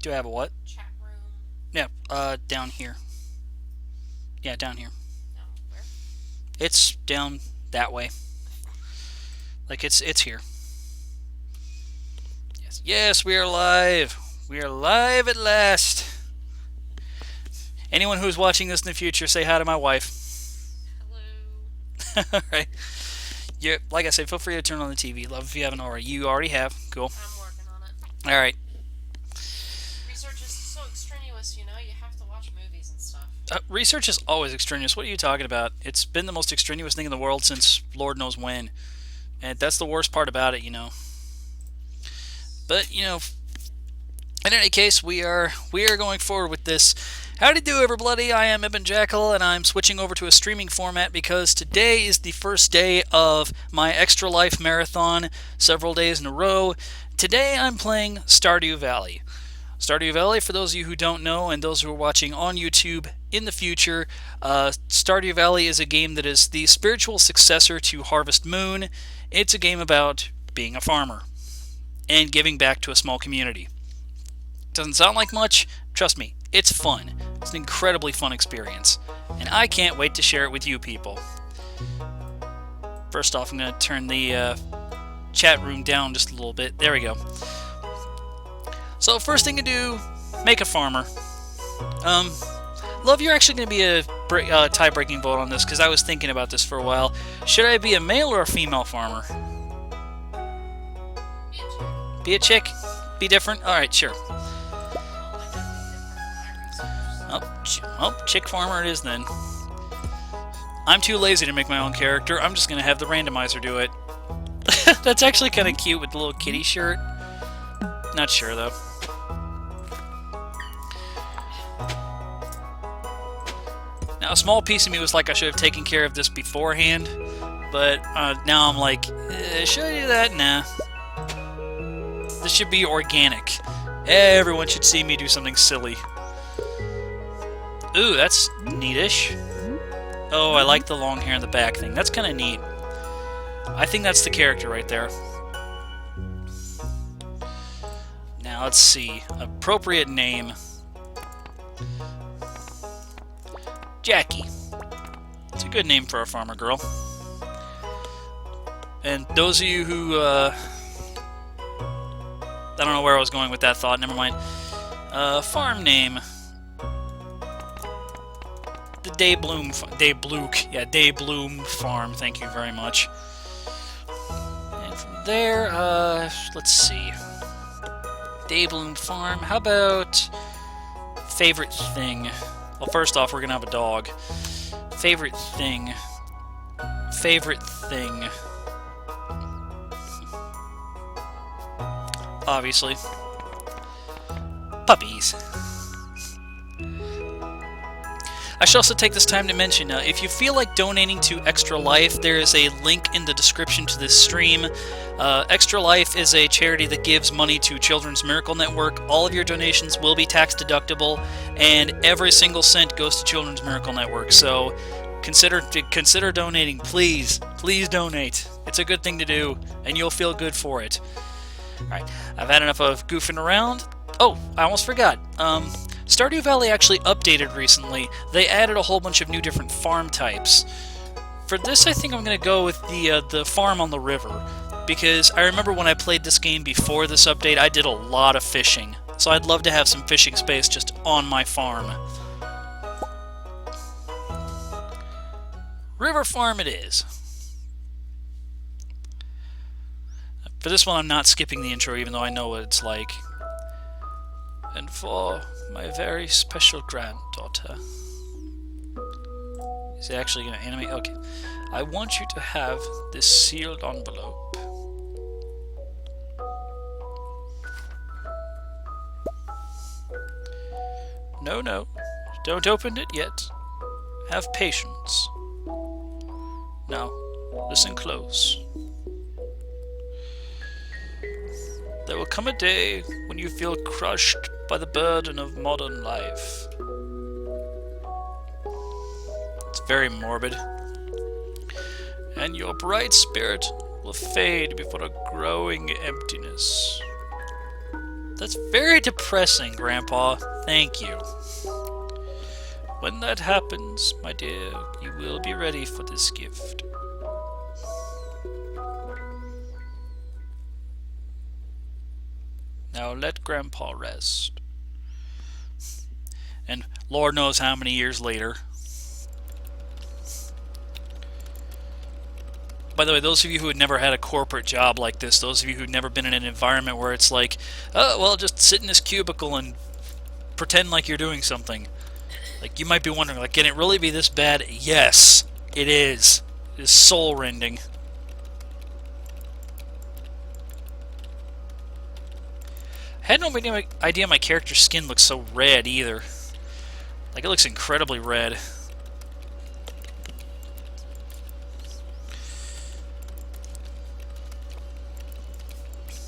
Do I have a what? Chat room. Yeah, down here. Yeah, down here. No, where? It's down that way. Like it's here. Yes, yes, we are live. We are live at last. Anyone who's watching this in the future, say hi to my wife. Hello. All right. Yeah, like I said, feel free to turn on the TV. Love if you haven't already. You already have. Cool. I'm working on it. All right. Research is so extraneous, you know. You have to watch movies and stuff. Research is always extraneous. What are you talking about? It's been the most extraneous thing in the world since Lord knows when, and that's the worst part about it, you know. But in any case, we are going forward with this. Howdy do, everybody. I am Ibn Jackal, and I'm switching over to a streaming format because today is the first day of my Extra Life marathon, several days in a row. Today I'm playing Stardew Valley. Stardew Valley, for those of you who don't know, and those who are watching on YouTube in the future, Stardew Valley is a game that is the spiritual successor to Harvest Moon. It's a game about being a farmer and giving back to a small community. Doesn't sound like much, trust me, it's fun. It's an incredibly fun experience, and I can't wait to share it with you people. First off, I'm going to turn the chat room down just a little bit. There we go. So first thing to do, make a farmer. Love, you're actually going to be a tie-breaking vote on this, because I was thinking about this for a while. Should I be a male or a female farmer? Be a chick. Be a chick? Be different? Alright, sure. Oh, I got to be different from my research. Oh, chick farmer it is then. I'm too lazy to make my own character. I'm just going to have the randomizer do it. That's actually kind of cute with the little kitty shirt. Not sure, though. Now, a small piece of me was like I should have taken care of this beforehand, but now I'm like, should I do that? Nah. This should be organic. Everyone should see me do something silly. Ooh, that's neatish. Oh, I like the long hair in the back thing. That's kind of neat. I think that's the character right there. Now, let's see. Appropriate name. Jackie. It's a good name for a farmer girl. And those of you who, I don't know where I was going with that thought, never mind. Farm name. The Day Bloom Farm, thank you very much. And from there, let's see. Day Bloom Farm, how about favorite thing? Well, first off, we're gonna have a dog. Favorite thing. Favorite thing. Obviously. Puppies. I should also take this time to mention, if you feel like donating to Extra Life, there is a link in the description to this stream. Extra Life is a charity that gives money to Children's Miracle Network. All of your donations will be tax deductible, and every single cent goes to Children's Miracle Network. So consider donating, please. Please donate. It's a good thing to do, and you'll feel good for it. Alright, I've had enough of goofing around. Oh, I almost forgot. Stardew Valley actually updated recently. They added a whole bunch of new different farm types. For this, I think I'm going to go with the farm on the river, because I remember when I played this game before this update, I did a lot of fishing. So I'd love to have some fishing space just on my farm. River Farm it is. For this one, I'm not skipping the intro, even though I know what it's like. And for my very special granddaughter. Is it actually going to animate? Okay. I want you to have this sealed envelope. No, no. Don't open it yet. Have patience. Now, listen close. There will come a day when you feel crushed by the burden of modern life. It's very morbid. And your bright spirit will fade before a growing emptiness. That's very depressing, Grandpa. Thank you. When that happens, my dear, you will be ready for this gift. Now let Grandpa rest. And Lord knows how many years later. By the way, those of you who had never had a corporate job like this, those of you who've never been in an environment where it's like, oh, well, just sit in this cubicle and pretend like you're doing something. Like, you might be wondering, like, can it really be this bad? Yes, it is. It is soul-rending. I had no idea my character's skin looks so red, either. Like, it looks incredibly red.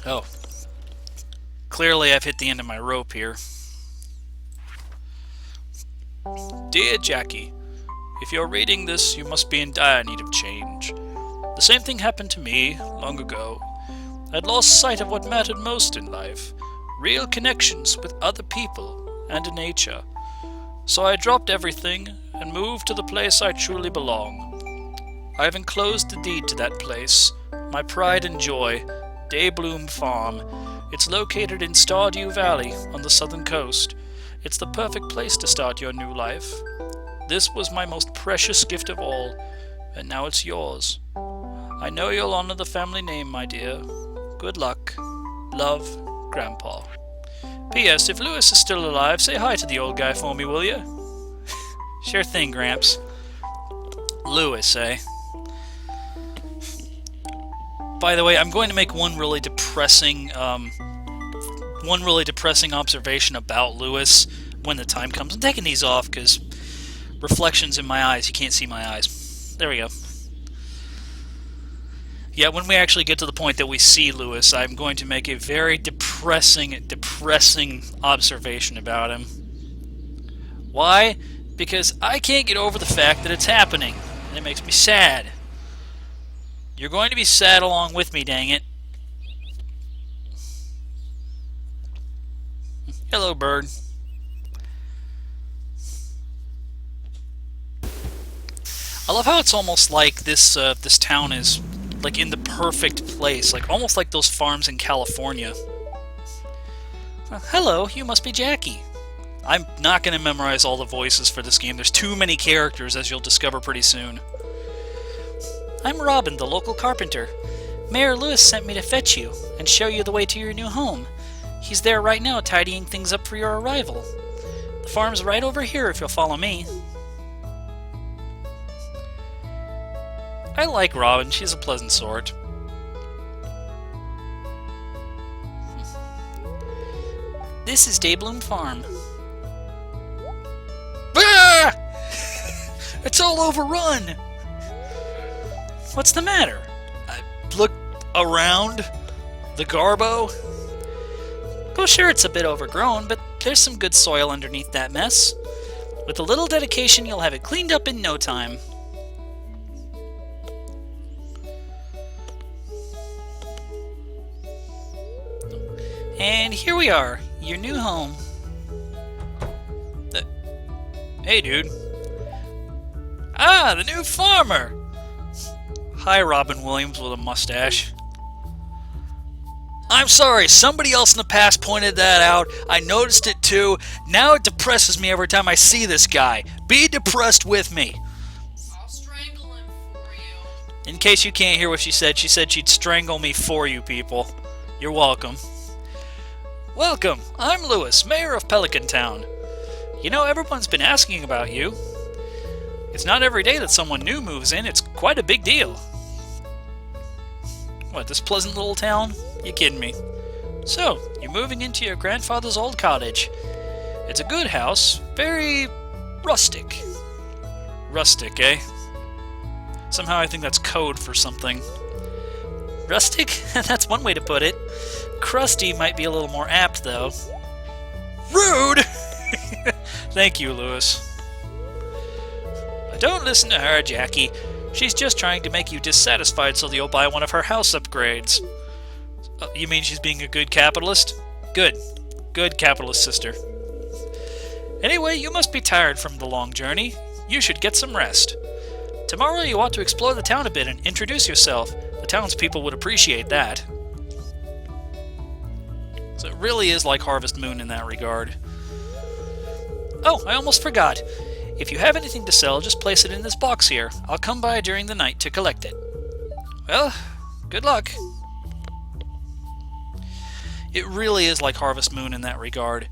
Oh. Clearly I've hit the end of my rope here. Dear Jackie, if you're reading this, you must be in dire need of change. The same thing happened to me, long ago. I'd lost sight of what mattered most in life. Real connections with other people and nature. So I dropped everything and moved to the place I truly belong. I have enclosed the deed to that place, my pride and joy, Daybloom Farm. It's located in Stardew Valley on the southern coast. It's the perfect place to start your new life. This was my most precious gift of all, and now it's yours. I know you'll honor the family name, my dear. Good luck. Love, Grandpa. P.S. If Lewis is still alive, say hi to the old guy for me, will you? Sure thing, Gramps. Lewis, eh? By the way, I'm going to make one really depressing observation about Lewis when the time comes. I'm taking these off because reflections in my eyes. You can't see my eyes. There we go. Yeah, when we actually get to the point that we see Lewis, I'm going to make a very depressing observation about him. Why? Because I can't get over the fact that it's happening, and it makes me sad. You're going to be sad along with me, dang it. Hello, bird. I love how it's almost like this town is like in the perfect place, like almost like those farms in California. Hello, you must be Jackie. I'm not going to memorize all the voices for this game. There's too many characters, as you'll discover pretty soon. I'm Robin, the local carpenter. Mayor Lewis sent me to fetch you and show you the way to your new home. He's there right now tidying things up for your arrival. The farm's right over here if you'll follow me. I like Robin. She's a pleasant sort. This is Daybloom Farm. Ah! It's all overrun! What's the matter? I look around the Garbo. Oh, sure, it's a bit overgrown, but there's some good soil underneath that mess. With a little dedication, you'll have it cleaned up in no time. And here we are, your new home. Hey, dude. Ah, the new farmer! Hi, Robin Williams with a mustache. I'm sorry, somebody else in the past pointed that out. I noticed it too. Now it depresses me every time I see this guy. Be depressed with me. I'll strangle him for you. In case you can't hear what she said she'd strangle me for you people. You're welcome. Welcome, I'm Lewis, mayor of Pelican Town. You know, everyone's been asking about you. It's not every day that someone new moves in. It's quite a big deal. What, this pleasant little town? You kidding me? So, you're moving into your grandfather's old cottage. It's a good house, very rustic. Rustic, eh? Somehow I think that's code for something. Rustic? That's one way to put it. Crusty might be a little more apt, though. Rude! Thank you, Lewis. Don't listen to her, Jackie. She's just trying to make you dissatisfied so that you'll buy one of her house upgrades. You mean she's being a good capitalist? Good. Good capitalist sister. Anyway, you must be tired from the long journey. You should get some rest. Tomorrow you ought to explore the town a bit and introduce yourself. The townspeople would appreciate that. So it really is like Harvest Moon in that regard. Oh, I almost forgot. If you have anything to sell, just place it in this box here. I'll come by during the night to collect it. Well, good luck. It really is like Harvest Moon in that regard.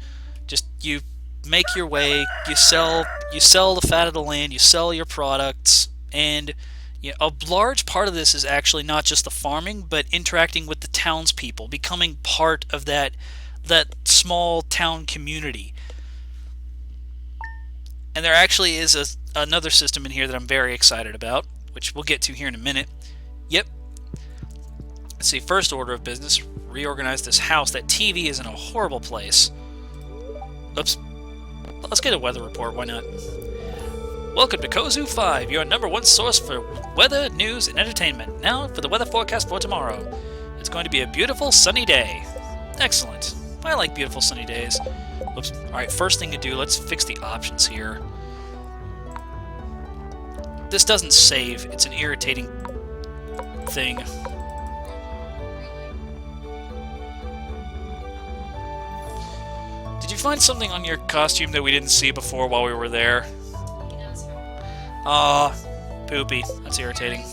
Just you make your way, you sell the fat of the land, you sell your products, and a large part of this is actually not just the farming, but interacting with the townspeople, becoming part of that small town community. And there actually is another system in here that I'm very excited about, which we'll get to here in a minute. Yep. Let's see, first order of business, reorganize this house. That TV is in a horrible place. Oops. Let's get a weather report, why not? Welcome to Kozu 5, your #1 source for weather, news, and entertainment. Now for the weather forecast for tomorrow. It's going to be a beautiful sunny day. Excellent. I like beautiful sunny days. Oops. Alright, first thing to do, let's fix the options here. This doesn't save. It's an irritating thing. Did you find something on your costume that we didn't see before while we were there? Aw, poopy. That's irritating.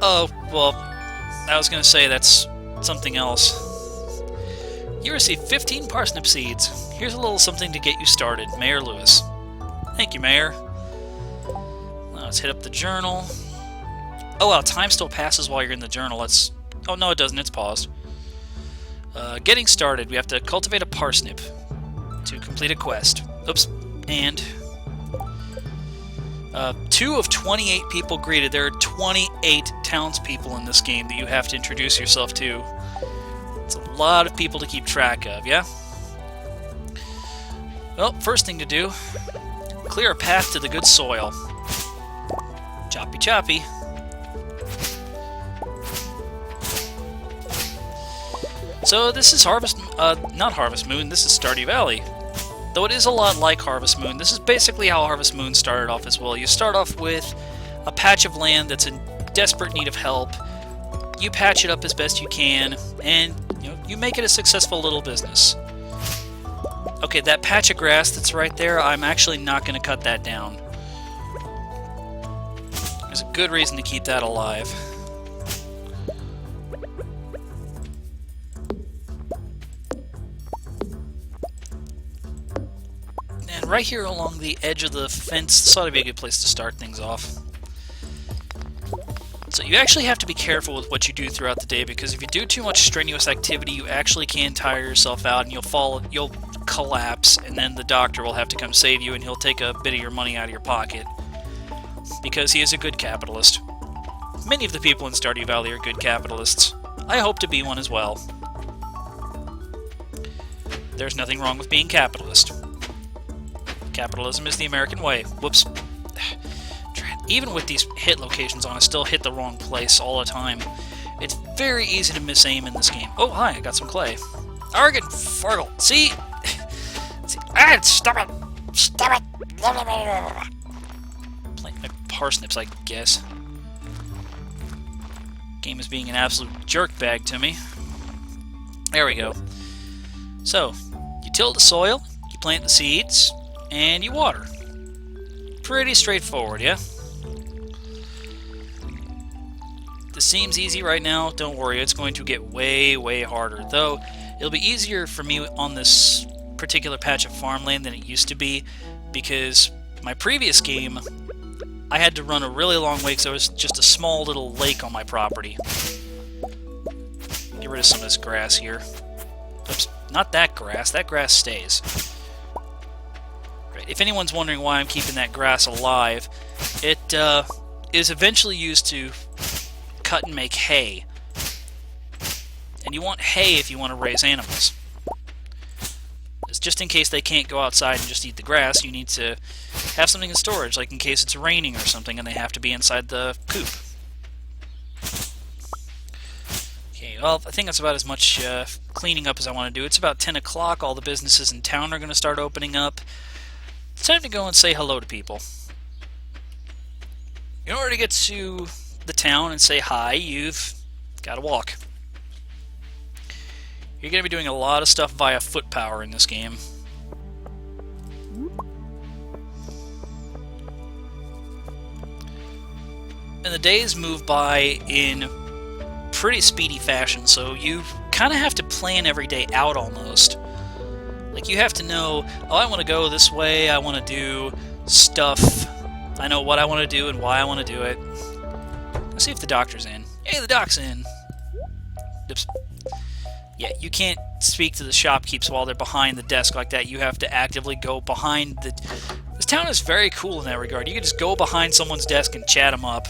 Oh, well, I was gonna say that's something else. You received 15 parsnip seeds. Here's a little something to get you started. Mayor Lewis. Thank you, Mayor. Now let's hit up the journal. Oh wow, time still passes while you're in the journal. Let's... Oh no, it doesn't. It's paused. Getting started. We have to cultivate a parsnip to complete a quest. Oops. And... 2 of 28 people greeted. There are 28 townspeople in this game that you have to introduce yourself to. It's a lot of people to keep track of, yeah? Well, first thing to do, clear a path to the good soil. Choppy choppy. So this is not Harvest Moon, this is Stardew Valley. Though it is a lot like Harvest Moon, this is basically how Harvest Moon started off as well. You start off with a patch of land that's in desperate need of help. You patch it up as best you can, and you make it a successful little business. Okay, that patch of grass that's right there, I'm actually not going to cut that down. There's a good reason to keep that alive. And right here along the edge of the fence, this ought to be a good place to start things off. So you actually have to be careful with what you do throughout the day, because if you do too much strenuous activity, you actually can tire yourself out and you'll collapse, and then the doctor will have to come save you and he'll take a bit of your money out of your pocket. Because he is a good capitalist. Many of the people in Stardew Valley are good capitalists. I hope to be one as well. There's nothing wrong with being capitalist. Capitalism is the American way. Whoops. Even with these hit locations on, I still hit the wrong place all the time. It's very easy to miss aim in this game. Oh, hi, I got some clay. Argon Fargle. See? See? Ah, stop it! Stop it! Playing my parsnips, I guess. Game is being an absolute jerkbag to me. There we go. So, you till the soil, you plant the seeds, and you water. Pretty straightforward, yeah? This seems easy right now. Don't worry, it's going to get way, way harder. Though, it'll be easier for me on this particular patch of farmland than it used to be, because my previous game, I had to run a really long way because there was just a small little lake on my property. Get rid of some of this grass here. Oops, not that grass. That grass stays. Right. If anyone's wondering why I'm keeping that grass alive, it is eventually used to cut and make hay. And you want hay if you want to raise animals. It's just in case they can't go outside and just eat the grass, you need to have something in storage, like in case it's raining or something and they have to be inside the coop. Okay, well, I think that's about as much cleaning up as I want to do. It's about 10 o'clock. All the businesses in town are going to start opening up. It's time to go and say hello to people. In order to get to the town and say hi, you've got to walk. You're going to be doing a lot of stuff via foot power in this game. And the days move by in pretty speedy fashion, so you kind of have to plan every day out almost. Like, you have to know, oh, I want to go this way, I want to do stuff, I know what I want to do and why I want to do it. Let's see if the doctor's in. Hey, the doc's in. Oops. Yeah, you can't speak to the shopkeepers while they're behind the desk like that. You have to actively go behind the... This town is very cool in that regard. You can just go behind someone's desk and chat them up.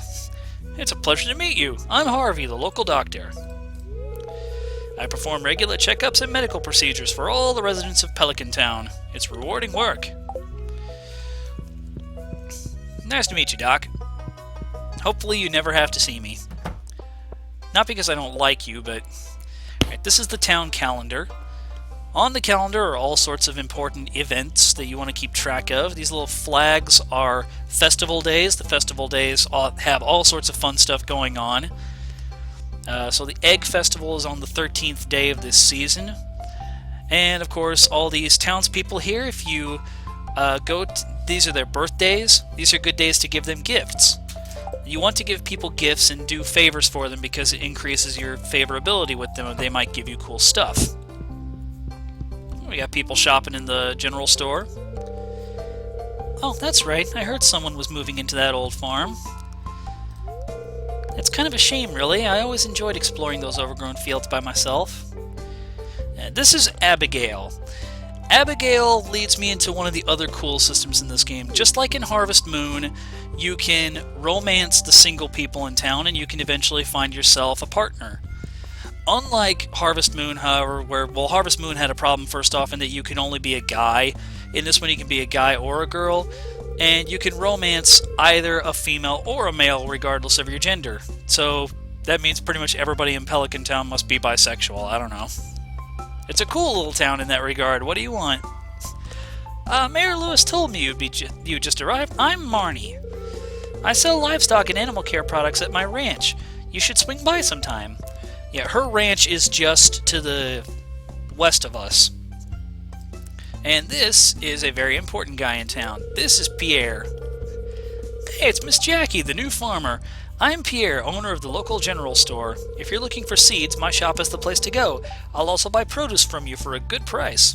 It's a pleasure to meet you. I'm Harvey, the local doctor. I perform regular checkups and medical procedures for all the residents of Pelican Town. It's rewarding work. Nice to meet you, Doc. Hopefully you never have to see me. Not because I don't like you, but... Right, this is the town calendar. On the calendar are all sorts of important events that you want to keep track of. These little flags are festival days. The festival days have all sorts of fun stuff going on. So the Egg Festival is on the 13th day of this season. And, of course, all these townspeople here, if you these are their birthdays. These are good days to give them gifts. You want to give people gifts and do favors for them because it increases your favorability with them, and they might give you cool stuff. We got people shopping in the general store. Oh, that's right. I heard someone was moving into that old farm. It's kind of a shame, really. I always enjoyed exploring those overgrown fields by myself. This is Abigail. Abigail leads me into one of the other cool systems in this game. Just like in Harvest Moon, you can romance the single people in town and you can eventually find yourself a partner. Unlike Harvest Moon, however, well, Harvest Moon had a problem first off in that you can only be a guy. In this one, you can be a guy or a girl, and you can romance either a female or a male regardless of your gender. So that means pretty much everybody in Pelican Town must be bisexual. I don't know. It's a cool little town in that regard. What do you want? Mayor Lewis told me you just arrived. I'm Marnie. I sell livestock and animal care products at my ranch. You should swing by sometime. Yeah, her ranch is just to the west of us. And this is a very important guy in town. This is Pierre. Hey, it's Miss Jackie, the new farmer. I'm Pierre, owner of the local general store. If you're looking for seeds, my shop is the place to go. I'll also buy produce from you for a good price.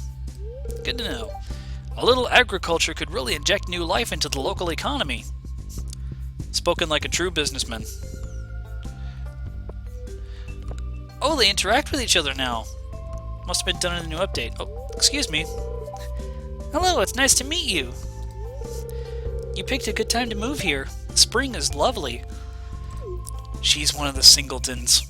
Good to know. A little agriculture could really inject new life into the local economy. Spoken like a true businessman. Oh, they interact with each other now. Must have been done in the new update. Oh, excuse me. Hello, it's nice to meet you. You picked a good time to move here. Spring is lovely. She's one of the singletons.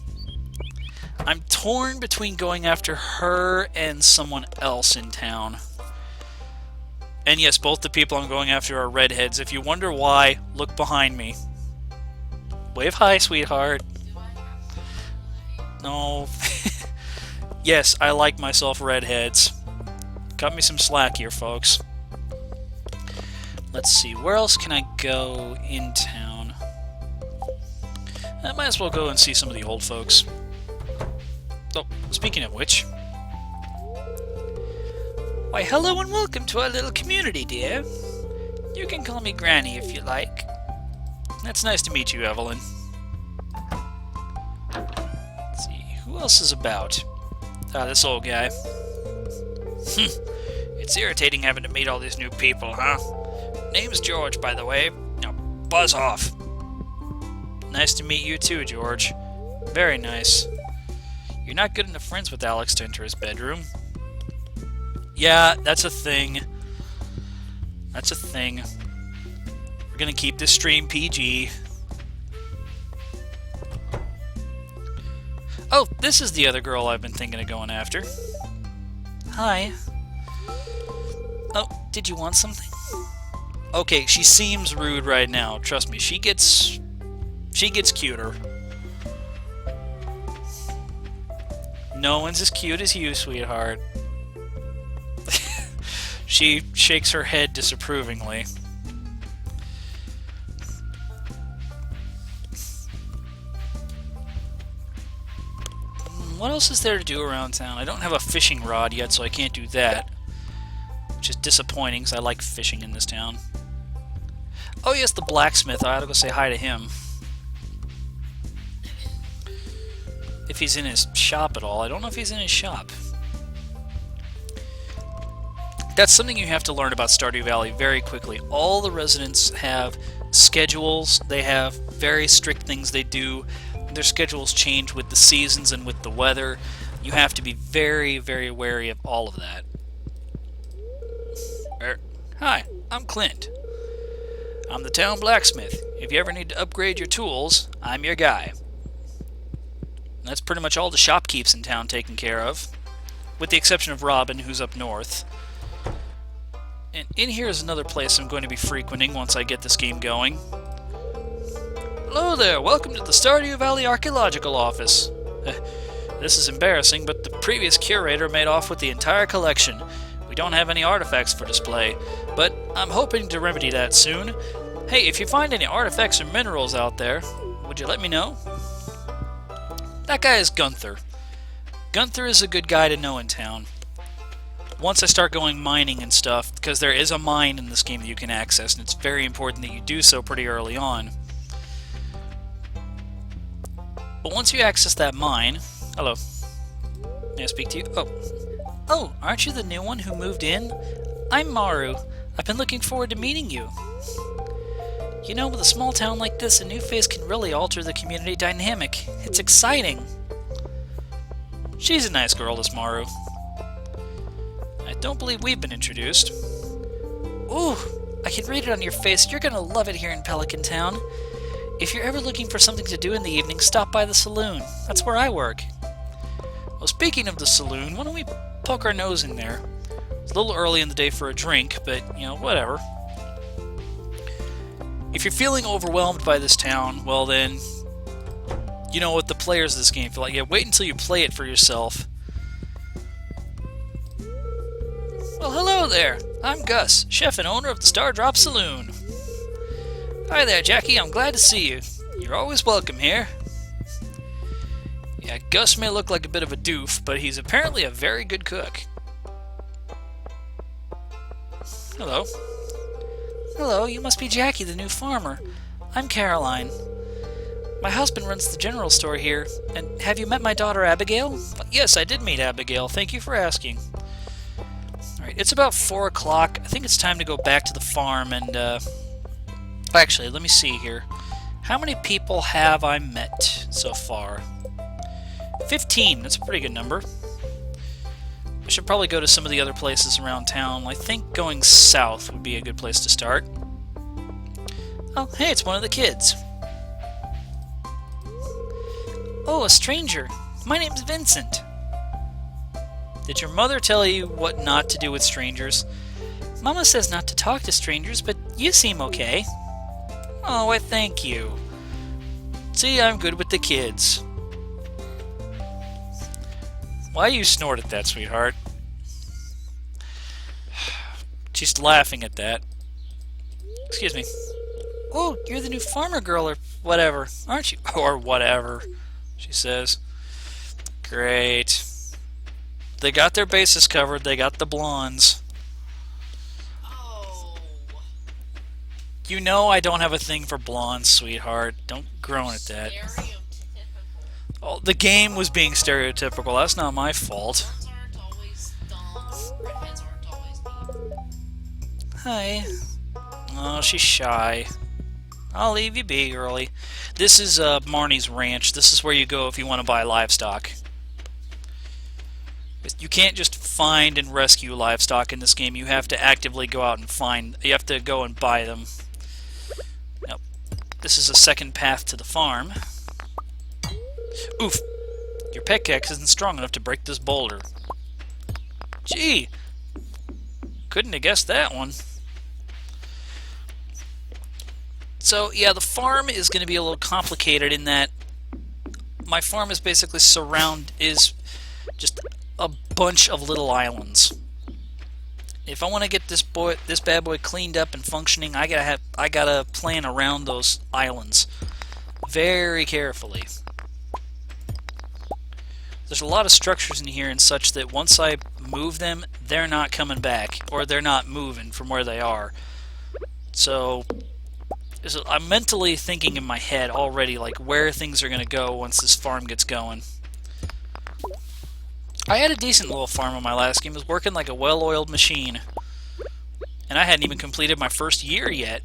I'm torn between going after her and someone else in town. And yes, both the people I'm going after are redheads. If you wonder why, look behind me. Wave hi, sweetheart. No. Yes, I like myself redheads. Cut me some slack here, folks. Let's see, where else can I go in town? I might as well go and see some of the old folks. Oh, speaking of which... Why, hello and welcome to our little community, dear. You can call me Granny if you like. It's nice to meet you, Evelyn. Let's see, who else is about? Ah, this old guy. It's irritating having to meet all these new people, huh? Name's George, by the way. Now, buzz off. Nice to meet you too, George. Very nice. You're not good enough friends with Alex to enter his bedroom. Yeah, that's a thing. That's a thing. We're gonna keep this stream PG. Oh, this is the other girl I've been thinking of going after. Hi. Oh, did you want something? Okay, she seems rude right now. Trust me, she gets cuter. No one's as cute as you, sweetheart. She shakes her head disapprovingly. What else is there to do around town? I don't have a fishing rod yet, so I can't do that. Which is disappointing, because I like fishing in this town. Oh yes, the blacksmith. I ought to go say hi to him. If he's in his shop at all. I don't know if he's in his shop. That's something you have to learn about Stardew Valley very quickly. All the residents have schedules. They have very strict things they do. Their schedules change with the seasons and with the weather. You have to be very, very wary of all of that. Hi, I'm Clint. I'm the town blacksmith. If you ever need to upgrade your tools, I'm your guy. And that's pretty much all the shopkeep's in town taken care of, with the exception of Robin, who's up north. And in here is another place I'm going to be frequenting once I get this game going. Hello there, welcome to the Stardew Valley Archaeological Office. This is embarrassing, but the previous curator made off with the entire collection. We don't have any artifacts for display, but I'm hoping to remedy that soon. Hey, if you find any artifacts or minerals out there, would you let me know? That guy is Gunther. Gunther is a good guy to know in town. Once I start going mining and stuff, because there is a mine in this game that you can access, and it's very important that you do so pretty early on. But once you access that mine... Hello. May I speak to you? Oh, aren't you the new one who moved in? I'm Maru. I've been looking forward to meeting you. You know, with a small town like this, a new face can really alter the community dynamic. It's exciting. She's a nice girl, this Maru. I don't believe we've been introduced. Ooh, I can read it on your face. You're gonna love it here in Pelican Town. If you're ever looking for something to do in the evening, stop by the saloon. That's where I work. Well, speaking of the saloon, why don't we poke our nose in there? It's a little early in the day for a drink, but, you know, whatever. If you're feeling overwhelmed by this town, well then, you know what the players of this game feel like. Yeah, wait until you play it for yourself. Well, hello there. I'm Gus, chef and owner of the Star Drop Saloon. Hi there, Jackie. I'm glad to see you. You're always welcome here. Yeah, Gus may look like a bit of a doof, but he's apparently a very good cook. Hello. Hello, you must be Jackie, the new farmer. I'm Caroline. My husband runs the general store here. And have you met my daughter Abigail? Yes, I did meet Abigail. Thank you for asking. Alright, it's about 4 o'clock. I think it's time to go back to the farm and, Actually, let me see here. How many people have I met so far? 15. That's a pretty good number. I should probably go to some of the other places around town. I think going south would be a good place to start. Oh, hey, it's one of the kids. Oh, a stranger. My name's Vincent. Did your mother tell you what not to do with strangers? Mama says not to talk to strangers, but you seem okay. Oh, why thank you. See, I'm good with the kids. Why you snort at that, sweetheart? She's laughing at that. Excuse me. Oh, you're the new farmer girl or whatever, aren't you? Or whatever, she says. Great. They got their bases covered. They got the blondes. Oh. You know I don't have a thing for blondes, sweetheart. Don't groan at that. Stereotypical. Oh, the game was being stereotypical. That's not my fault. Blondes aren't always dumb. Redheads aren't always mean. Hi. Oh, she's shy. I'll leave you be, girlie. This is Marnie's ranch. This is where you go if you want to buy livestock. You can't just find and rescue livestock in this game. You have to actively go out and find. You have to go and buy them. Now, this is a second path to the farm. Oof! Your pickaxe isn't strong enough to break this boulder. Gee! Couldn't have guessed that one. So, yeah, the farm is going to be a little complicated in that my farm is basically Just a bunch of little islands. If I want to get this bad boy cleaned up and functioning, I gotta plan around those islands very carefully. There's a lot of structures in here and such that once I move them, they're not coming back, or they're not moving from where they are. So I'm mentally thinking in my head already like where things are going to go once this farm gets going. I had a decent little farm on my last game. It was working like a well-oiled machine. And I hadn't even completed my first year yet.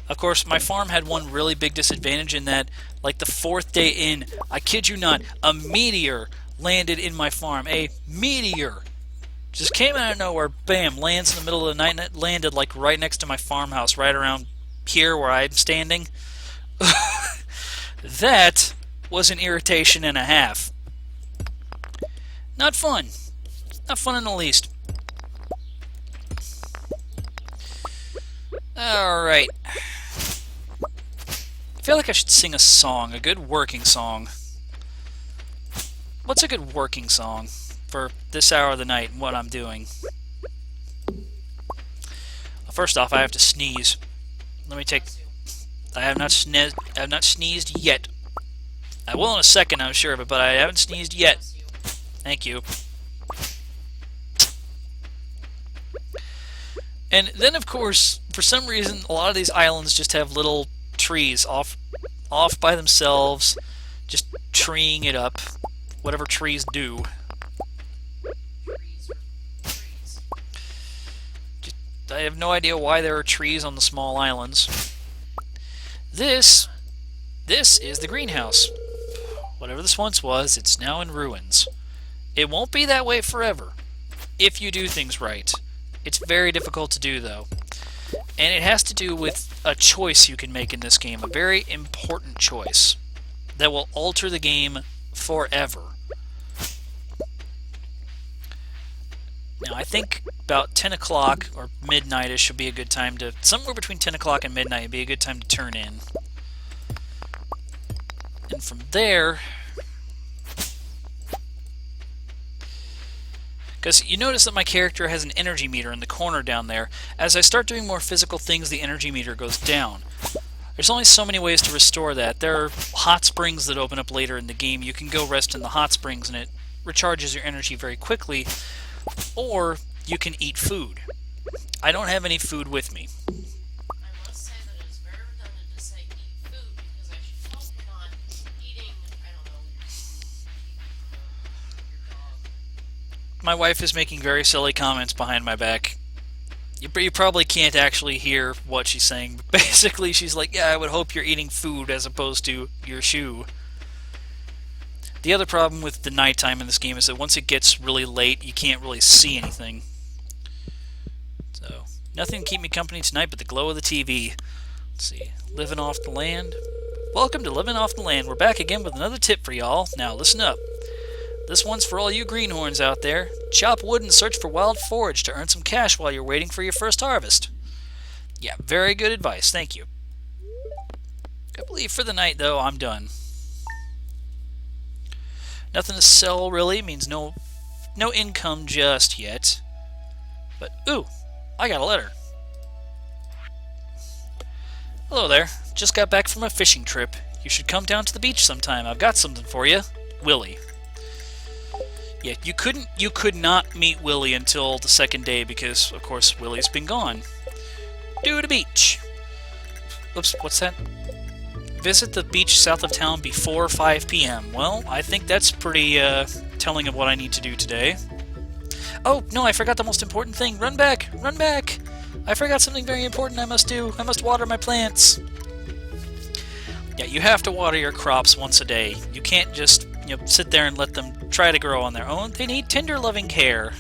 Of course, my farm had one really big disadvantage in that, like the 4th day in, I kid you not, a meteor landed in my farm. A meteor! Just came out of nowhere, bam, lands in the middle of the night, and it landed like right next to my farmhouse, right around here where I'm standing. That was an irritation and a half. Not fun. Not fun in the least. Alright. I feel like I should sing a song, a good working song. What's a good working song for this hour of the night and what I'm doing? First off, I have to sneeze. Let me take... I have not sneezed yet. I will in a second, I'm sure of it, but I haven't sneezed yet. Thank you. And then, of course, for some reason, a lot of these islands just have little trees off by themselves, just treeing it up. Whatever trees do. I have no idea why there are trees on the small islands. This is the greenhouse. Whatever this once was, it's now in ruins. It won't be that way forever, if you do things right. It's very difficult to do, though. And it has to do with a choice you can make in this game, a very important choice that will alter the game forever. Now, I think about 10 o'clock or midnight-ish would be a good time to... Somewhere between 10 o'clock and midnight would be a good time to turn in. And from there... Because you notice that my character has an energy meter in the corner down there. As I start doing more physical things, the energy meter goes down. There's only so many ways to restore that. There are hot springs that open up later in the game. You can go rest in the hot springs and it recharges your energy very quickly. Or you can eat food. I don't have any food with me. I must say that it is very redundant to say eat food because I should hope you're not eating, I don't know, your dog. My wife is making very silly comments behind my back. You probably can't actually hear what she's saying. But basically, she's like, yeah, I would hope you're eating food as opposed to your shoe. The other problem with the nighttime in this game is that once it gets really late, you can't really see anything. So, nothing to keep me company tonight but the glow of the TV. Let's see. Living off the land. Welcome to Living Off the Land. We're back again with another tip for y'all. Now, listen up. This one's for all you greenhorns out there. Chop wood and search for wild forage to earn some cash while you're waiting for your first harvest. Yeah, very good advice. Thank you. I believe for the night, though, I'm done. Nothing to sell, really. Means no income just yet. But, ooh, I got a letter. Hello there. Just got back from a fishing trip. You should come down to the beach sometime. I've got something for you. Willie. Yeah, you could not meet Willie until the second day because, of course, Willie's been gone. Due to beach. Oops, what's that? Visit the beach south of town before 5 p.m. Well, I think that's pretty telling of what I need to do today. Oh, no, I forgot the most important thing. Run back! Run back! I forgot something very important I must do. I must water my plants. Yeah, you have to water your crops once a day. You can't just, sit there and let them try to grow on their own. They need tender, loving care.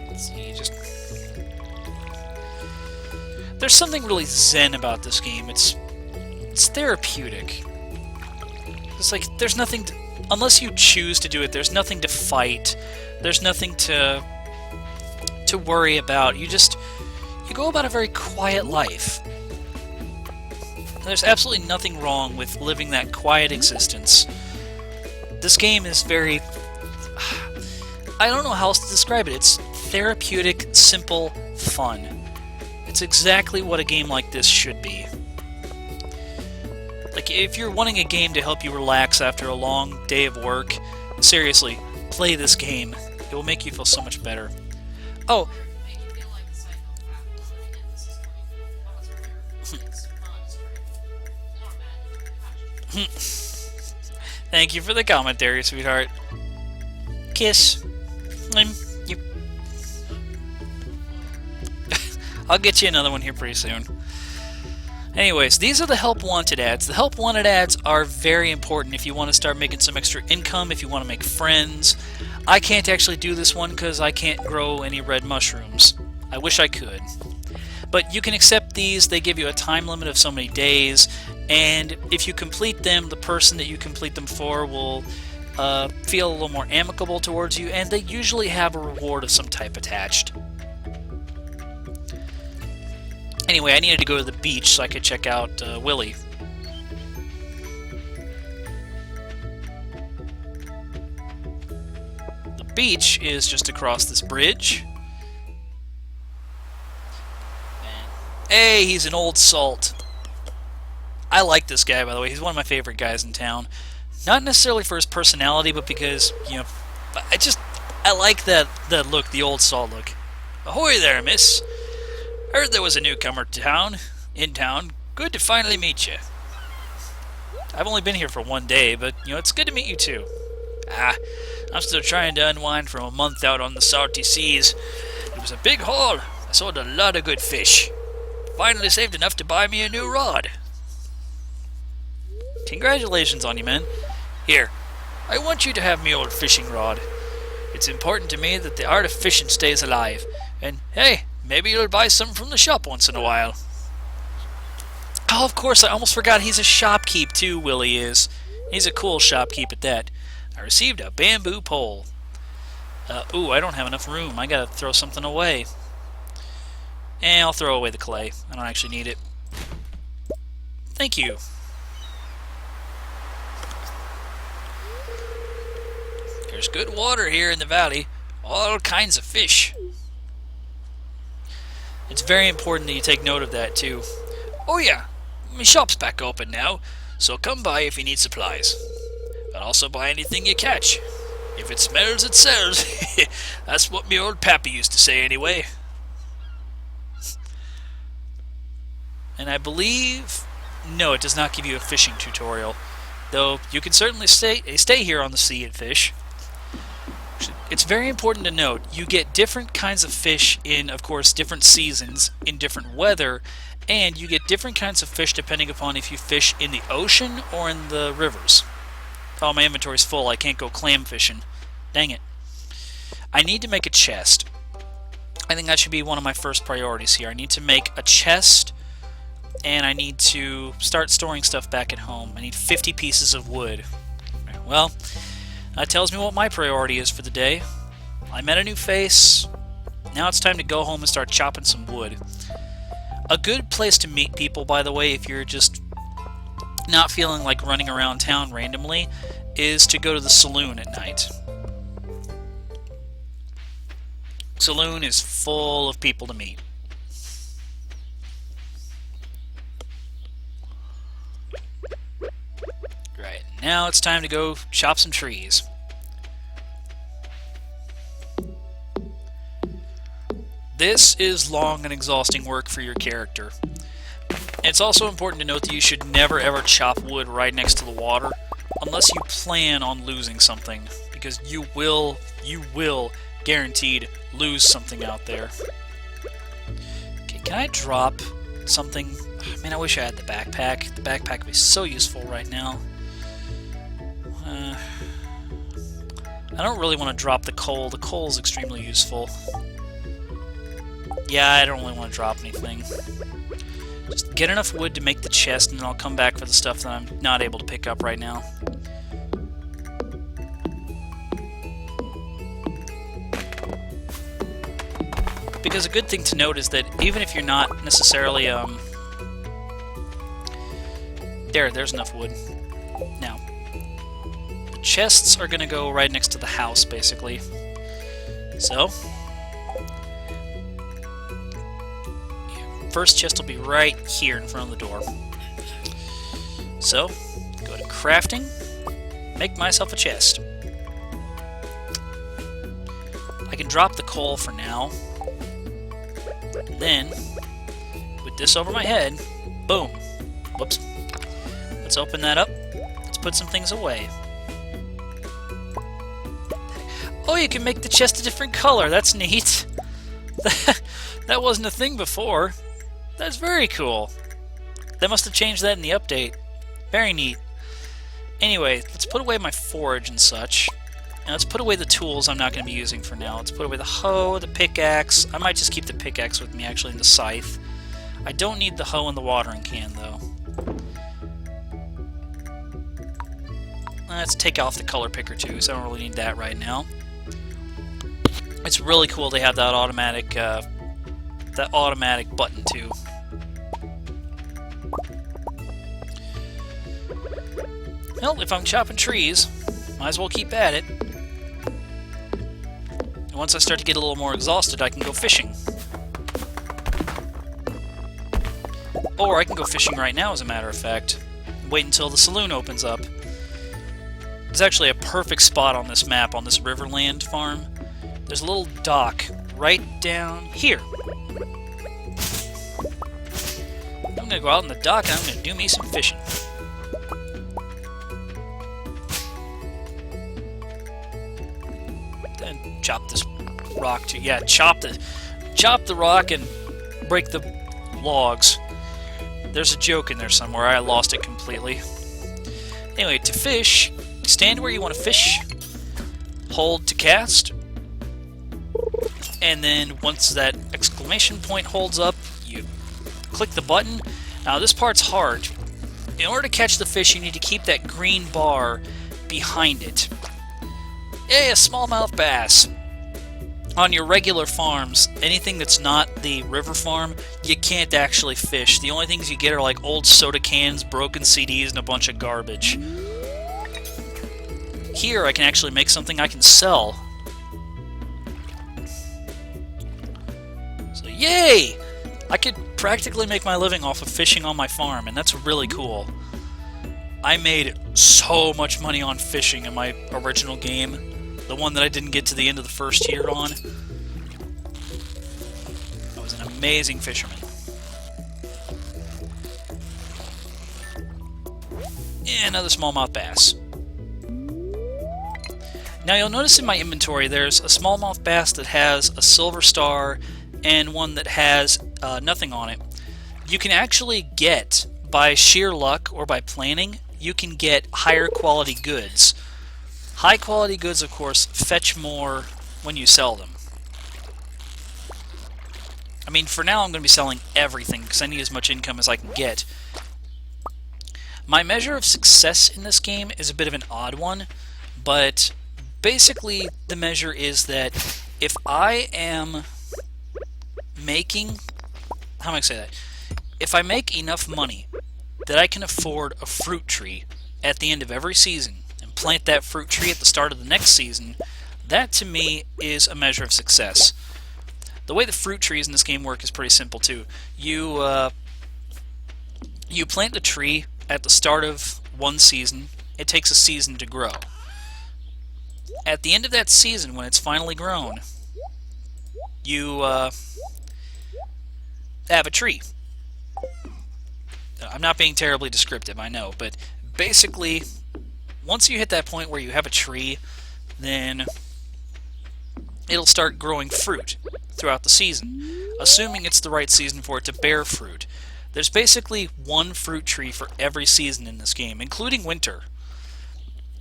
Let's see, there's something really zen about this game. It's therapeutic. It's like there's nothing to, unless you choose to do it. There's nothing to fight. There's nothing to worry about. You go about a very quiet life. There's absolutely nothing wrong with living that quiet existence. This game is very... I don't know how else to describe it. It's therapeutic, simple, fun. It's exactly what a game like this should be. Like, if you're wanting a game to help you relax after a long day of work, seriously, play this game. It will make you feel so much better. Oh, Make you feel like the Seinfeld practice when the emphasis coming from what was earlier. It's not thank you for the commentary, sweetheart. Kiss. You. I'll get you another one here pretty soon. Anyways, these are the Help Wanted ads. The Help Wanted ads are very important if you want to start making some extra income, if you want to make friends. I can't actually do this one because I can't grow any red mushrooms. I wish I could. But you can accept these. They give you a time limit of so many days, and if you complete them, the person that you complete them for will feel a little more amicable towards you, and they usually have a reward of some type attached. Anyway, I needed to go to the beach so I could check out Willie. The beach is just across this bridge. And, hey, he's an old salt. I like this guy, by the way. He's one of my favorite guys in town. Not necessarily for his personality, but because, you know, I like that look, the old salt look. Ahoy there, miss. Heard there was a newcomer in town. Good to finally meet you. I've only been here for one day, but, you know, it's good to meet you too. I'm still trying to unwind from a month out on the salty seas. It was a big haul. I sold a lot of good fish. Finally saved enough to buy me a new rod. Congratulations on you, man. Here, I want you to have me old fishing rod. It's important to me that the art of fishing stays alive. And, hey, maybe you'll buy some from the shop once in a while. Oh, of course, I almost forgot he's a shopkeep too, Willie is. He's a cool shopkeep at that. I received a bamboo pole. Ooh, I don't have enough room. I gotta throw something away. I'll throw away the clay. I don't actually need it. Thank you. There's good water here in the valley. All kinds of fish. It's very important that you take note of that, too. Oh yeah, my shop's back open now, so come by if you need supplies. But also buy anything you catch. If it smells, it sells. That's what me old pappy used to say anyway. And I believe... No, it does not give you a fishing tutorial. Though you can certainly stay here on the sea and fish. It's very important to note, you get different kinds of fish in, of course, different seasons, in different weather, and you get different kinds of fish depending upon if you fish in the ocean or in the rivers. Oh, my inventory's full. I can't go clam fishing. Dang it. I need to make a chest. I think that should be one of my first priorities here. I need to make a chest, and I need to start storing stuff back at home. I need 50 pieces of wood. Well, that tells me what my priority is for the day. I met a new face. Now it's time to go home and start chopping some wood. A good place to meet people, by the way, if you're just not feeling like running around town randomly, is to go to the saloon at night. Saloon is full of people to meet. Right, now it's time to go chop some trees. This is long and exhausting work for your character. It's also important to note that you should never ever chop wood right next to the water unless you plan on losing something, because you will guaranteed lose something out there. Okay, can I drop something? Oh, man, I wish I had the backpack. The backpack would be so useful right now. I don't really want to drop the coal. The coal is extremely useful. Yeah, I don't really want to drop anything. Just get enough wood to make the chest, and then I'll come back for the stuff that I'm not able to pick up right now. Because a good thing to note is that even if you're not necessarily There's enough wood. Now, the chests are going to go right next to the house, basically. So, first chest will be right here in front of the door. So, go to crafting, make myself a chest. I can drop the coal for now. Then, with this over my head, boom. Whoops. Let's open that up. Let's put some things away. Oh, you can make the chest a different color. That's neat. That wasn't a thing before. That's very cool. They must have changed that in the update. Very neat. Anyway, let's put away my forage and such. And let's put away the tools I'm not going to be using for now. Let's put away the hoe, the pickaxe. I might just keep the pickaxe with me, actually, and the scythe. I don't need the hoe and the watering can, though. Let's take off the color picker, too, so I don't really need that right now. It's really cool they have that automatic button, too. Well, if I'm chopping trees, might as well keep at it. And once I start to get a little more exhausted, I can go fishing. Or I can go fishing right now, as a matter of fact. Wait until the saloon opens up. It's actually a perfect spot on this map, on this Riverland farm. There's a little dock right down here. I'm gonna go out on the dock and I'm gonna do me some fishing. Then chop this rock too. Yeah, chop the rock and break the logs. There's a joke in there somewhere. I lost it completely. Anyway, to fish, stand where you want to fish, hold to cast, and then once that exclamation point holds up, you click the button. Now this part's hard. In order to catch the fish, you need to keep that green bar behind it. Hey, a smallmouth bass. On your regular farms, anything that's not the river farm, you can't actually fish. The only things you get are like old soda cans, broken CDs, and a bunch of garbage. Here, I can actually make something I can sell. So, yay! I could practically make my living off of fishing on my farm, and that's really cool. I made so much money on fishing in my original game. The one that I didn't get to the end of the first year on. I was an amazing fisherman. And another smallmouth bass. Now you'll notice in my inventory there's a smallmouth bass that has a silver star and one that has nothing on it. You can actually get, by sheer luck or by planning, you can get higher quality goods. High quality goods, of course, fetch more when you sell them. I mean, for now I'm going to be selling everything because I need as much income as I can get. My measure of success in this game is a bit of an odd one, but basically the measure is that if I am making... How am I going to say that? If I make enough money that I can afford a fruit tree at the end of every season, plant that fruit tree at the start of the next season, that to me is a measure of success. The way the fruit trees in this game work is pretty simple too. You plant the tree at the start of one season. It takes a season to grow. At the end of that season, when it's finally grown, you have a tree. I'm not being terribly descriptive, I know, but basically, once you hit that point where you have a tree, then it'll start growing fruit throughout the season, assuming it's the right season for it to bear fruit. There's basically one fruit tree for every season in this game, including winter.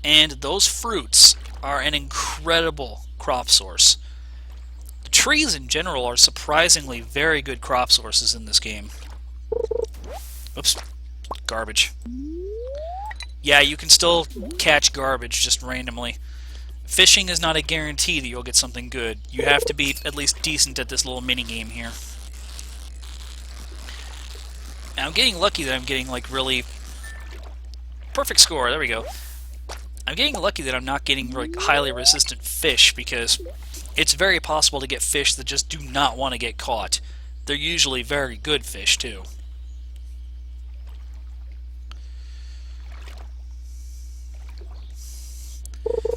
And those fruits are an incredible crop source. The trees in general are surprisingly very good crop sources in this game. Oops, garbage. Yeah, you can still catch garbage just randomly. Fishing is not a guarantee that you'll get something good. You have to be at least decent at this little mini-game here. Now, I'm getting lucky that I'm getting, like, really Perfect score. There we go. I'm getting lucky that I'm not getting like highly resistant fish because it's very possible to get fish that just do not want to get caught. They're usually very good fish too.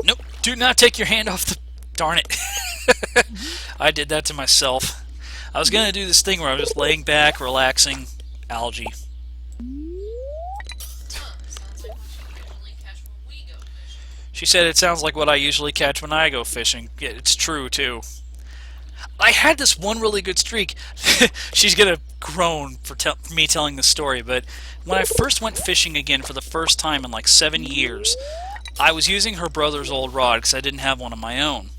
Nope. Do not take your hand off the... Darn it. I did that to myself. I was going to do this thing where I was just laying back, relaxing. Algae. Sounds like what you usually catch when we go fishing. She said it sounds like what I usually catch when I go fishing. Yeah, it's true, too. I had this one really good streak. She's going to groan for me telling this story, but when I first went fishing again for the first time in like 7 years, I was using her brother's old rod because I didn't have one of my own.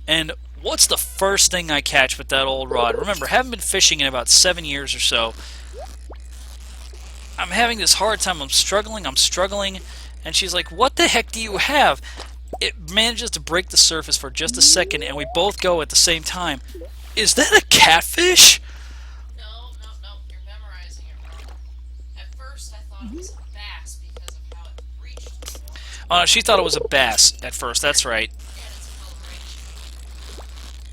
And what's the first thing I catch with that old rod? Remember, I haven't been fishing in about 7 years or so. I'm having this hard time. I'm struggling. And she's like, what the heck do you have? It manages to break the surface for just a second, and we both go at the same time. Is that a catfish? No, no, no, you're memorizing it wrong. At first, I thought it was a bass because of how it reached the water. She thought it was a bass at first. That's right. And its coloration.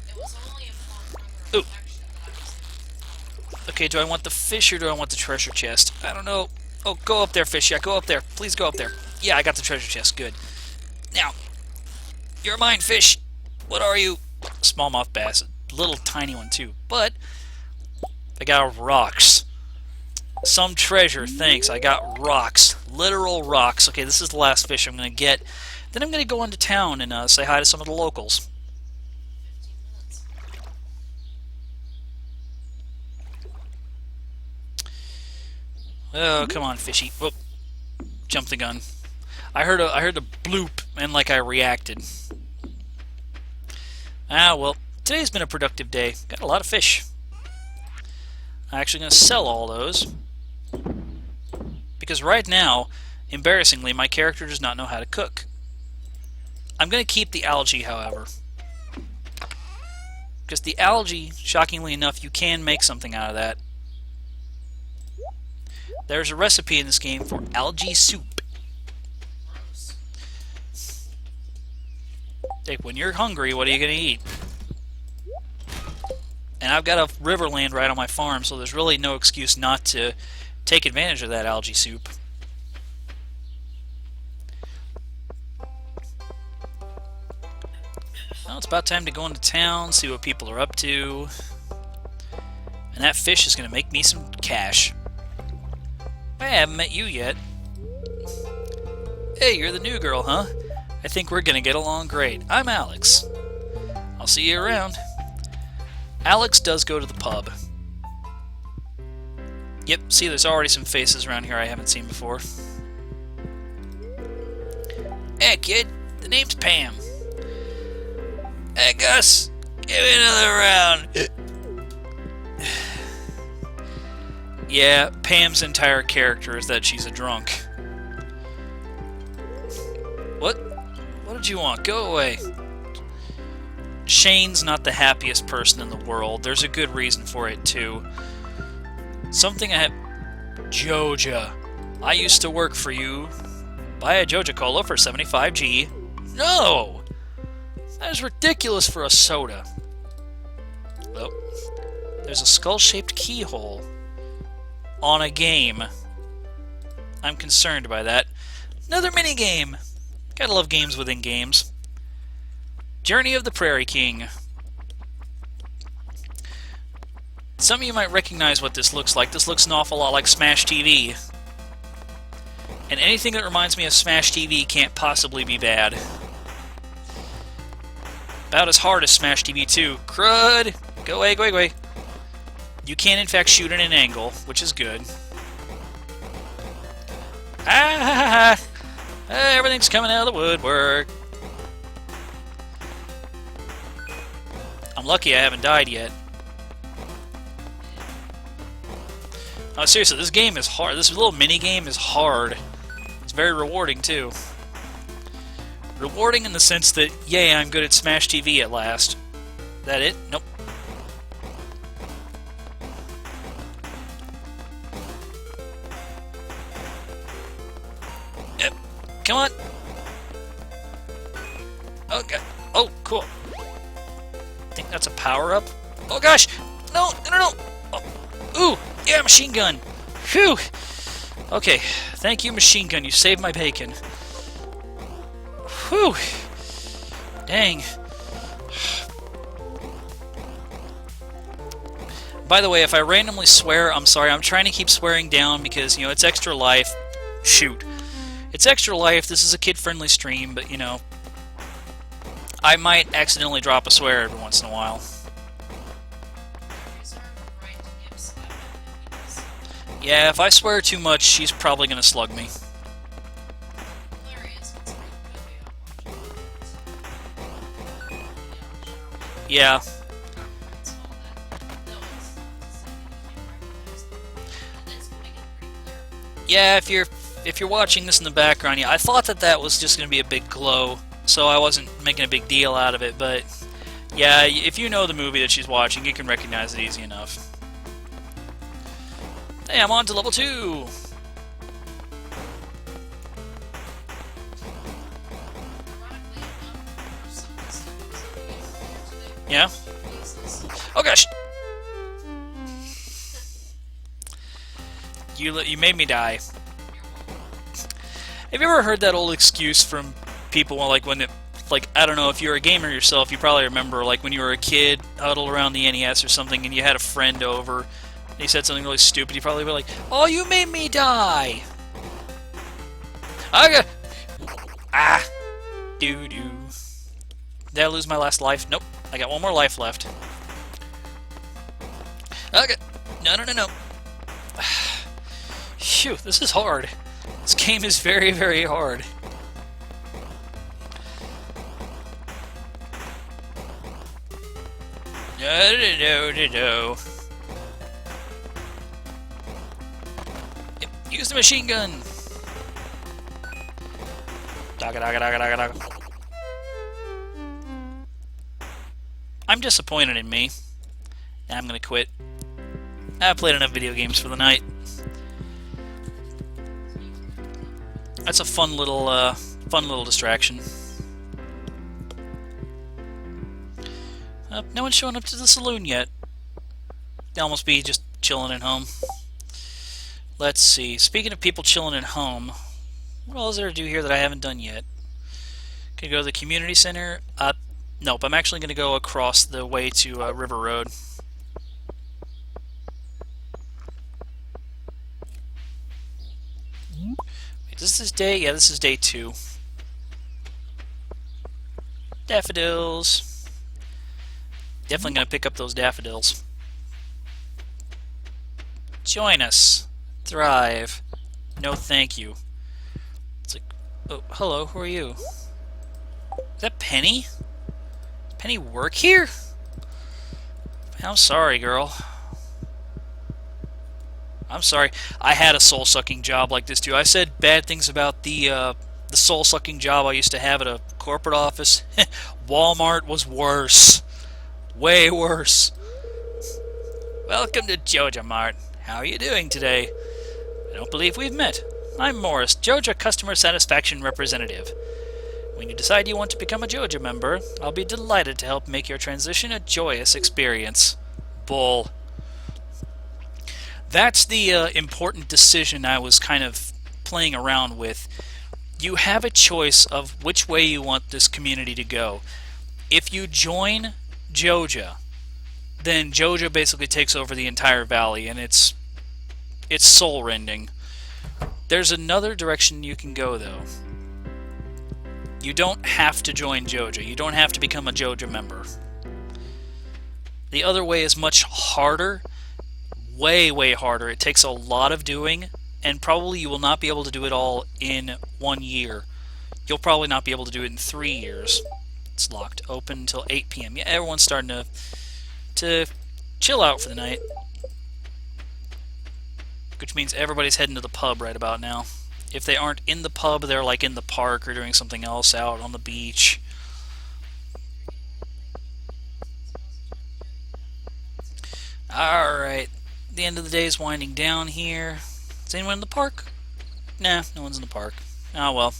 It was only upon Ooh. further reflection that I was able to... Okay, do I want the fish or do I want the treasure chest? I don't know. Oh, go up there, fish. Yeah, go up there. Please go up there. Yeah, I got the treasure chest. Good. Now, you're mine, fish. What are you? Smallmouth bass. A little tiny one, too. But I got rocks. Some treasure, thanks. I got rocks. Literal rocks. Okay, this is the last fish I'm going to get. Then I'm going to go into town and say hi to some of the locals. 15 minutes. Oh, come on, fishy. Whoop. Jumped the gun. I heard a bloop, and like I reacted. Ah, well, today's been a productive day. Got a lot of fish. I'm actually going to sell all those. Because right now, embarrassingly, my character does not know how to cook. I'm going to keep the algae, however. Because the algae, shockingly enough, you can make something out of that. There's a recipe in this game for algae soup. Gross. Hey, when you're hungry, what are you going to eat? And I've got a riverland right on my farm, so there's really no excuse not to take advantage of that algae soup. Well, it's about time to go into town, see what people are up to. And that fish is going to make me some cash. I haven't met you yet. Hey, you're the new girl, huh? I think we're going to get along great. I'm Alex. I'll see you around. Alex does go to the pub. Yep, see, there's already some faces around here I haven't seen before. Hey, kid. The name's Pam. Hey, Gus. Give me another round. Yeah, Pam's entire character is that she's a drunk. What? What did you want? Go away. Shane's not the happiest person in the world. There's a good reason for it, too. Something I have... Joja. I used to work for you. Buy a Joja Cola for 75G. No! That is ridiculous for a soda. Oh. There's a skull-shaped keyhole on a game. I'm concerned by that. Another minigame! Gotta love games within games. Journey of the Prairie King. Some of you might recognize what this looks like. This looks an awful lot like Smash TV. And anything that reminds me of Smash TV can't possibly be bad. About as hard as Smash TV 2. Crud! Go away, go away, go away. You can in fact shoot at an angle, which is good. Ah ha ha ha! Everything's coming out of the woodwork. I'm lucky I haven't died yet. Oh, seriously, this game is hard. This little mini-game is hard. It's very rewarding, too. Rewarding in the sense that, yay, I'm good at Smash TV at last. That it? Nope. Come on. Okay. Oh, cool. I think that's a power-up. Oh, gosh. No, no, no, no. Oh. Ooh, yeah, machine gun. Phew. Okay, thank you, machine gun. You saved my bacon. Whew. Dang. By the way, if I randomly swear, I'm sorry. I'm trying to keep swearing down because, you know, it's extra life. Shoot. It's extra life. This is a kid-friendly stream, but, you know, I might accidentally drop a swear every once in a while. Yeah, if I swear too much, she's probably going to slug me. Yeah. Yeah, if you're watching this in the background, yeah, I thought that was just going to be a big glow, so I wasn't making a big deal out of it, but yeah, if you know the movie that she's watching, you can recognize it easy enough. Hey, I'm on to level 2! Yeah? Oh gosh! You made me die. Have you ever heard that old excuse from people, like when it, like, I don't know, if you're a gamer yourself, you probably remember, like when you were a kid, huddled around the NES or something, and you had a friend over, and he said something really stupid, you probably be like, "Oh, you made me die!" Okay. Ah! Doo-doo. Did I lose my last life? Nope. I got one more life left. Okay. No, no, no, no. Phew, this is hard. This game is very, very hard. No, no, no, no, no. Yep, use the machine gun. Daga, daga, daga, daga, daga. I'm disappointed in me. I'm gonna quit. I've played enough video games for the night. That's a fun little distraction. No one's showing up to the saloon yet. They'll almost be just chilling at home. Let's see. Speaking of people chilling at home, what else is there to do here that I haven't done yet? Can go to the community center. Nope. I'm actually going to go across the way to River Road. Wait, is this day? Yeah, this is day 2. Daffodils. Definitely going to pick up those daffodils. Join us. Thrive. No thank you. It's like, oh, hello, who are you? Is that Penny? Does Penny work here? I'm sorry, girl. I'm sorry. I had a soul-sucking job like this, too. I said bad things about the soul-sucking job I used to have at a corporate office. Walmart was worse. Way worse. Welcome to Joja Mart. How are you doing today? I don't believe we've met. I'm Morris, Joja Customer Satisfaction Representative. When you decide you want to become a Joja member, I'll be delighted to help make your transition a joyous experience. Bull. That's the important decision I was kind of playing around with. You have a choice of which way you want this community to go. If you join Joja, then Joja basically takes over the entire valley, and it's soul-rending. There's another direction you can go, though. You don't have to join Joja. You don't have to become a Joja member. The other way is much harder. Way, way harder. It takes a lot of doing, and probably you will not be able to do it all in 1 year. You'll probably not be able to do it in 3 years. It's locked open until 8 p.m. Yeah, everyone's starting to chill out for the night. Which means everybody's heading to the pub right about now. If they aren't in the pub, they're like in the park or doing something else out on the beach. Alright. The end of the day is winding down here. Is anyone in the park? Nah, no one's in the park. Oh well,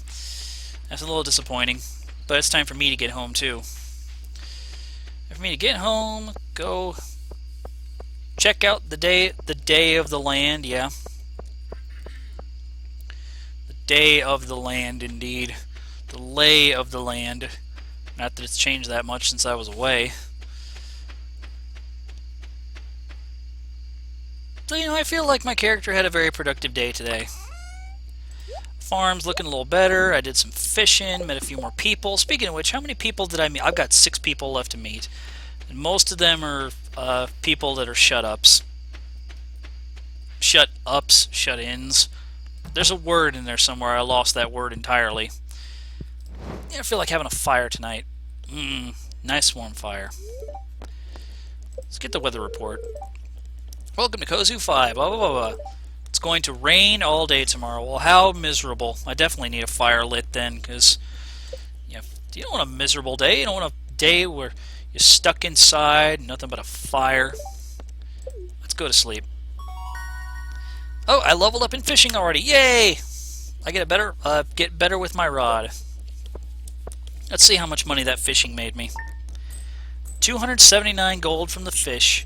that's a little disappointing. But it's time for me to get home too. For me to get home, go check out the day of the land. Yeah, the day of the land, indeed. The lay of the land. Not that it's changed that much since I was away. So, I feel like my character had a very productive day today. Farm's looking a little better. I did some fishing, met a few more people. Speaking of which, how many people did I meet? I've got 6 people left to meet. And most of them are people that are shut-ups. Shut-ups, shut-ins. There's a word in there somewhere. I lost that word entirely. Yeah, I feel like having a fire tonight. Nice warm fire. Let's get the weather report. Welcome to Kozu 5. Blah, blah, blah, blah. It's going to rain all day tomorrow. Well, how miserable. I definitely need a fire lit then, because you don't want a miserable day. You don't want a day where you're stuck inside, nothing but a fire. Let's go to sleep. Oh, I leveled up in fishing already. Yay! I get better with my rod. Let's see how much money that fishing made me. 279 gold from the fish.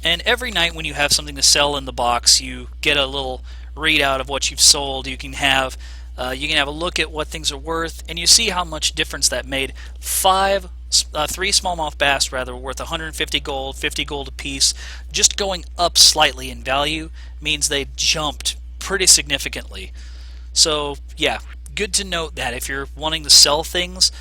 And every night when you have something to sell in the box, you get a little readout of what you've sold. You can have a look at what things are worth, and you see how much difference that made. 3 smallmouth bass rather were worth 150 gold, 50 gold apiece. Just going up slightly in value means they jumped pretty significantly. So yeah, good to note that if you're wanting to sell things,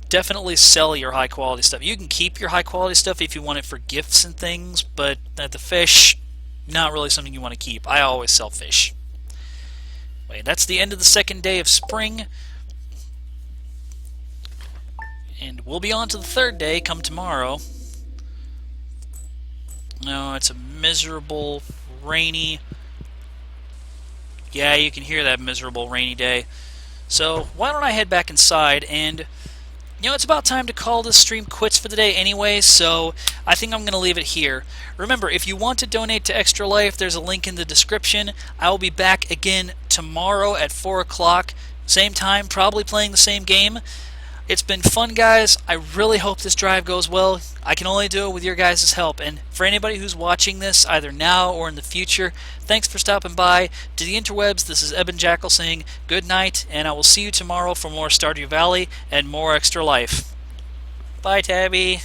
definitely sell your high quality stuff. You can keep your high quality stuff if you want it for gifts and things, but the fish, not really something you want to keep. I always sell fish. Wait, that's the end of the second day of spring. And we'll be on to the third day come tomorrow. No, it's a miserable, rainy... Yeah, you can hear that miserable, rainy day. So, why don't I head back inside and... it's about time to call this stream quits for the day anyway, so I think I'm going to leave it here. Remember, if you want to donate to Extra Life, there's a link in the description. I will be back again tomorrow at 4 o'clock. Same time, probably playing the same game. It's been fun, guys. I really hope this drive goes well. I can only do it with your guys' help. And for anybody who's watching this, either now or in the future, thanks for stopping by. To the interwebs, this is Eben Jackal saying good night, and I will see you tomorrow for more Stardew Valley and more Extra Life. Bye, Tabby.